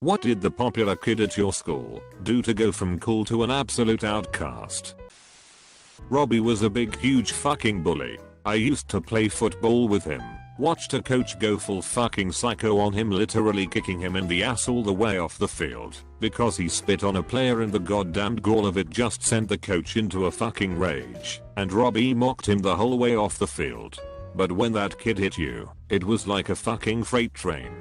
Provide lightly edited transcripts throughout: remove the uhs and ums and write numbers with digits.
What did the popular kid at your school do to go from cool to an absolute outcast? Robbie was a big huge fucking bully. I used to play football with him. Watched a coach go full fucking psycho on him, literally kicking him in the ass all the way off the field because he spit on a player, and the goddamned gall of it just sent the coach into a fucking rage, and Robbie mocked him the whole way off the field. But when that kid hit you, it was like a fucking freight train.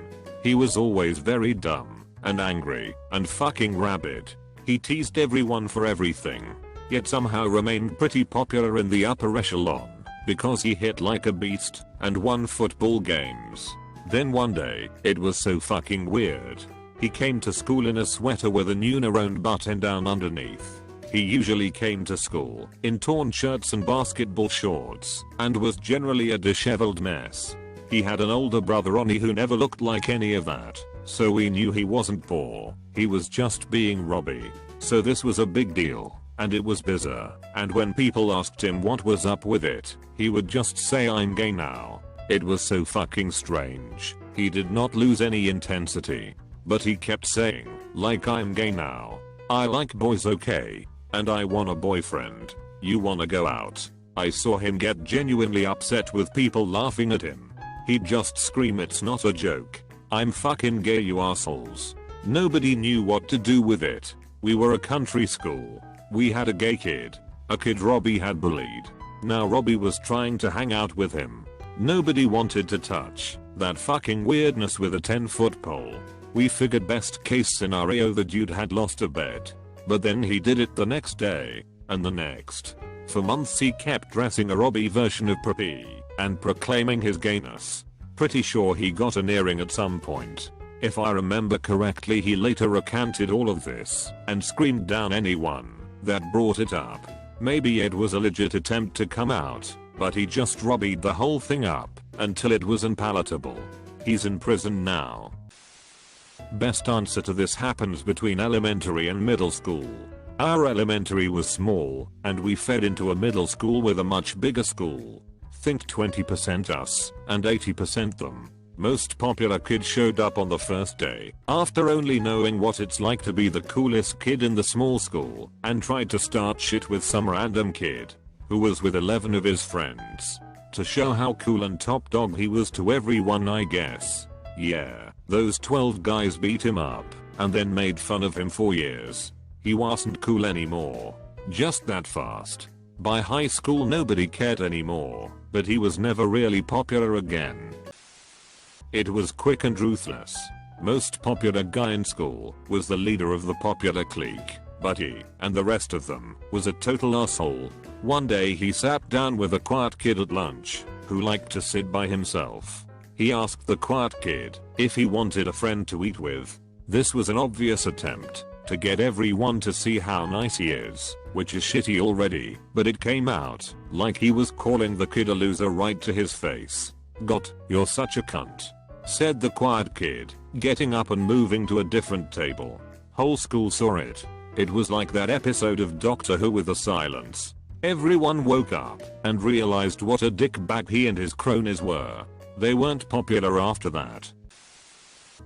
He was always very dumb and angry and fucking rabid. He teased everyone for everything, yet somehow remained pretty popular in the upper echelon because he hit like a beast and won football games. Then one day, it was so fucking weird. He came to school in a sweater with a Nuna-owned button down underneath. He usually came to school in torn shirts and basketball shorts and was generally a disheveled mess. He had an older brother Ronnie who never looked like any of that, so we knew he wasn't poor. He was just being Robbie. So this was a big deal, and it was bizarre, and when people asked him what was up with it, he would just say, "I'm gay now." It was so fucking strange. He did not lose any intensity, but he kept saying, like, "I'm gay now. I like boys, okay? And I want a boyfriend. You wanna go out?" I saw him get genuinely upset with people laughing at him. He'd just scream, "It's not a joke. I'm fucking gay, you assholes." Nobody knew what to do with it. We were a country school. We had a gay kid. A kid Robbie had bullied. Now Robbie was trying to hang out with him. Nobody wanted to touch that fucking weirdness with a 10-foot pole. We figured best case scenario the dude had lost a bet. But then he did it the next day, and the next. For months he kept dressing a Robbie version of Preppy and proclaiming his gayness. Pretty sure he got an earring at some point. If I remember correctly, he later recanted all of this and screamed down anyone that brought it up. Maybe it was a legit attempt to come out, but he just Robbied the whole thing up until it was unpalatable. He's in prison now. Best answer to this happens between elementary and middle school. Our elementary was small, and we fed into a middle school with a much bigger school. Think 20% us and 80% them. Most popular kid showed up on the first day after only knowing what it's like to be the coolest kid in the small school, and tried to start shit with some random kid who was with 11 of his friends to show how cool and top dog he was to everyone, I guess. Yeah, those 12 guys beat him up and then made fun of him for years. He wasn't cool anymore. Just that fast. By high school nobody cared anymore, but he was never really popular again. It was quick and ruthless. Most popular guy in school was the leader of the popular clique, but he and the rest of them was a total asshole. One day he sat down with a quiet kid at lunch who liked to sit by himself. He asked the quiet kid if he wanted a friend to eat with. This was an obvious attempt to get everyone to see how nice he is, which is shitty already, but it came out like he was calling the kid a loser right to his face. "God, you're such a cunt," said the quiet kid, getting up and moving to a different table. Whole school saw it. It was like that episode of Doctor Who with the silence. Everyone woke up and realized what a dickbag he and his cronies were. They weren't popular after that.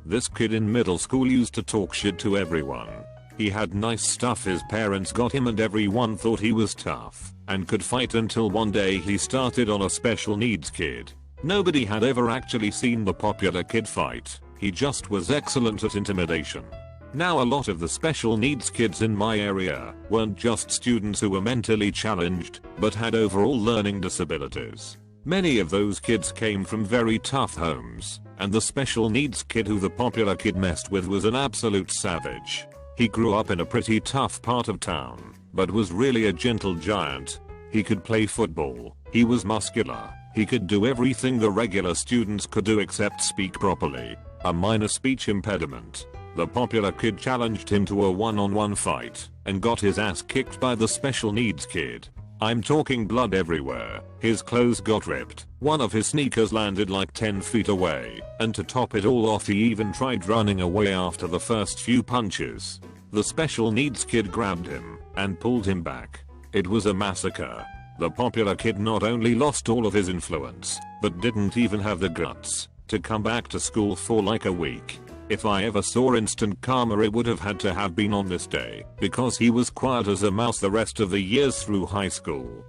This kid in middle school used to talk shit to everyone. He had nice stuff his parents got him, and everyone thought he was tough and could fight, until one day he started on a special needs kid. Nobody had ever actually seen the popular kid fight. He just was excellent at intimidation. Now a lot of the special needs kids in my area weren't just students who were mentally challenged, but had overall learning disabilities. Many of those kids came from very tough homes, and the special needs kid who the popular kid messed with was an absolute savage. He grew up in a pretty tough part of town, but was really a gentle giant. He could play football, he was muscular, he could do everything the regular students could do except speak properly. A minor speech impediment. The popular kid challenged him to a one-on-one fight and got his ass kicked by the special needs kid. I'm talking blood everywhere. His clothes got ripped. One of his sneakers landed like 10 feet away, and to top it all off, he even tried running away after the first few punches. The special needs kid grabbed him and pulled him back. It was a massacre. The popular kid not only lost all of his influence, but didn't even have the guts to come back to school for like a week. If I ever saw instant karma, it would have had to have been on this day, because he was quiet as a mouse the rest of the years through high school.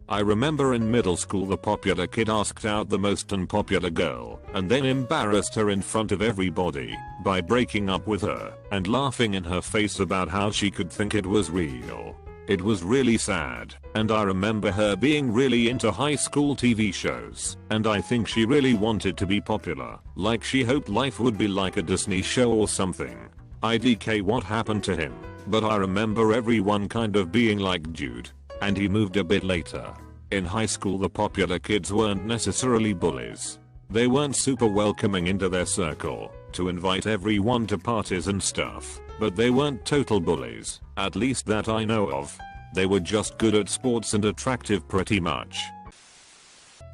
I remember in middle school the popular kid asked out the most unpopular girl and then embarrassed her in front of everybody by breaking up with her and laughing in her face about how she could think it was real. It was really sad, and I remember her being really into high school TV shows, and I think she really wanted to be popular, like she hoped life would be like a Disney show or something. IDK what happened to him, but I remember everyone kind of being like, dude. And he moved a bit later. In high school the popular kids weren't necessarily bullies. They weren't super welcoming into their circle to invite everyone to parties and stuff, but they weren't total bullies, at least that I know of. They were just good at sports and attractive pretty much.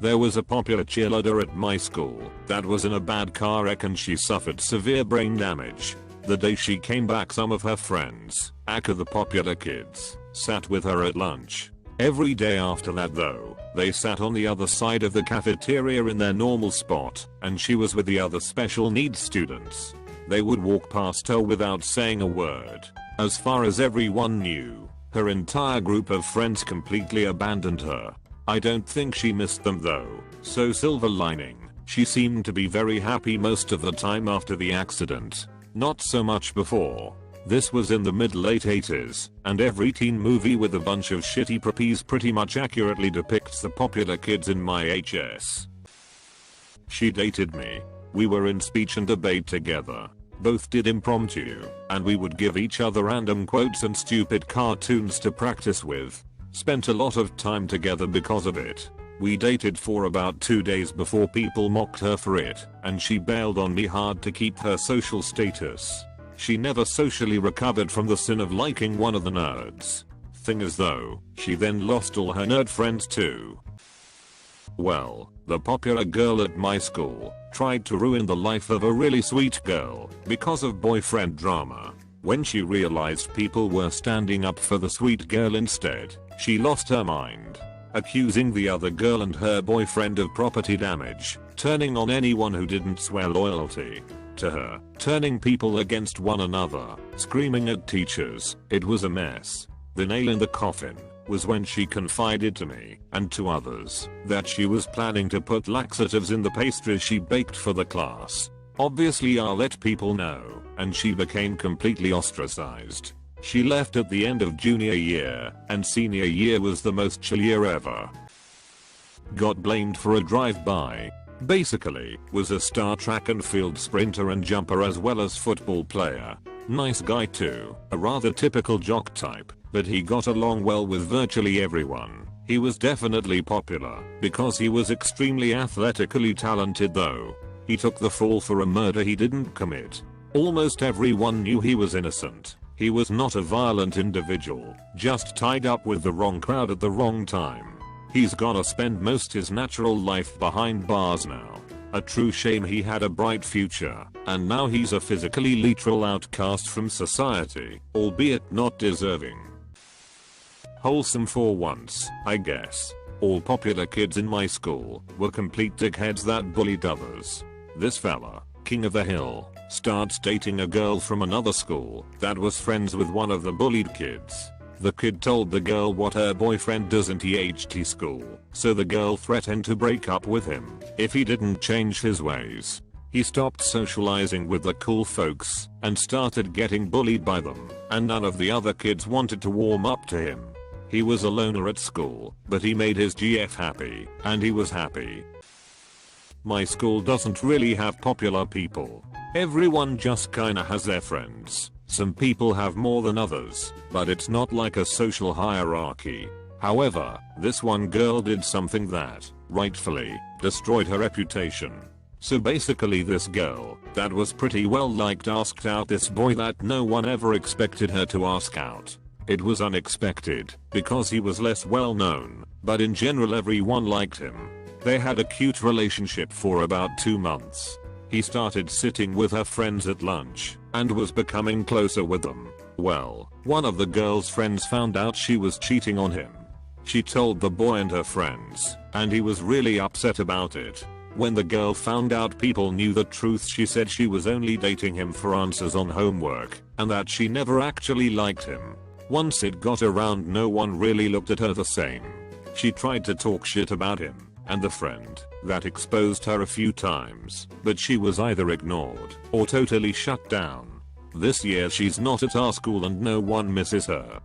There was a popular cheerleader at my school that was in a bad car wreck and she suffered severe brain damage. The day she came back, some of her friends, aka the popular kids, sat with her at lunch. Every day after that though, they sat on the other side of the cafeteria in their normal spot, and she was with the other special needs students. They would walk past her without saying a word. As far as everyone knew, her entire group of friends completely abandoned her. I don't think she missed them though, so silver lining, she seemed to be very happy most of the time after the accident. Not so much before. This was in the mid-late 80s, and every teen movie with a bunch of shitty preppies pretty much accurately depicts the popular kids in my HS. She dated me. We were in speech and debate together. Both did impromptu, and we would give each other random quotes and stupid cartoons to practice with. Spent a lot of time together because of it. We dated for about 2 days before people mocked her for it, and she bailed on me hard to keep her social status. She never socially recovered from the sin of liking one of the nerds. Thing is though, she then lost all her nerd friends too. Well, the popular girl at my school tried to ruin the life of a really sweet girl because of boyfriend drama. When she realized people were standing up for the sweet girl instead, she lost her mind, accusing the other girl and her boyfriend of property damage, turning on anyone who didn't swear loyalty to her, turning people against one another, screaming at teachers. It was a mess. The nail in the coffin was when she confided to me and to others that she was planning to put laxatives in the pastries she baked for the class. Obviously I let people know, and she became completely ostracized. She left at the end of junior year, and senior year was the most chill year ever. Got blamed for a drive-by. Basically, was a star track and field sprinter and jumper as well as football player. Nice guy too, a rather typical jock type, but he got along well with virtually everyone. He was definitely popular, because he was extremely athletically talented though. He took the fall for a murder he didn't commit. Almost everyone knew he was innocent. He was not a violent individual, just tied up with the wrong crowd at the wrong time. He's gonna spend most his natural life behind bars now. A true shame. He had a bright future, and now he's a physically literal outcast from society, albeit not deserving. Wholesome for once, I guess. All popular kids in my school were complete dickheads that bullied others. This fella, king of the hill, starts dating a girl from another school that was friends with one of the bullied kids. The kid told the girl what her boyfriend does in THT school, so the girl threatened to break up with him if he didn't change his ways. He stopped socializing with the cool folks and started getting bullied by them, and none of the other kids wanted to warm up to him. He was a loner at school, but he made his GF happy, and he was happy. My school doesn't really have popular people. Everyone just kinda has their friends. Some people have more than others, but it's not like a social hierarchy. However, this one girl did something that, rightfully, destroyed her reputation. So basically this girl, that was pretty well liked, asked out this boy that no one ever expected her to ask out. It was unexpected, because he was less well known, but in general everyone liked him. They had a cute relationship for about 2 months. He started sitting with her friends at lunch, and was becoming closer with them. Well, one of the girl's friends found out she was cheating on him. She told the boy and her friends, and he was really upset about it. When the girl found out people knew the truth, she said she was only dating him for answers on homework and that she never actually liked him. Once it got around, no one really looked at her the same. She tried to talk shit about him and the friend that exposed her a few times, but she was either ignored or totally shut down. This year she's not at our school and no one misses her.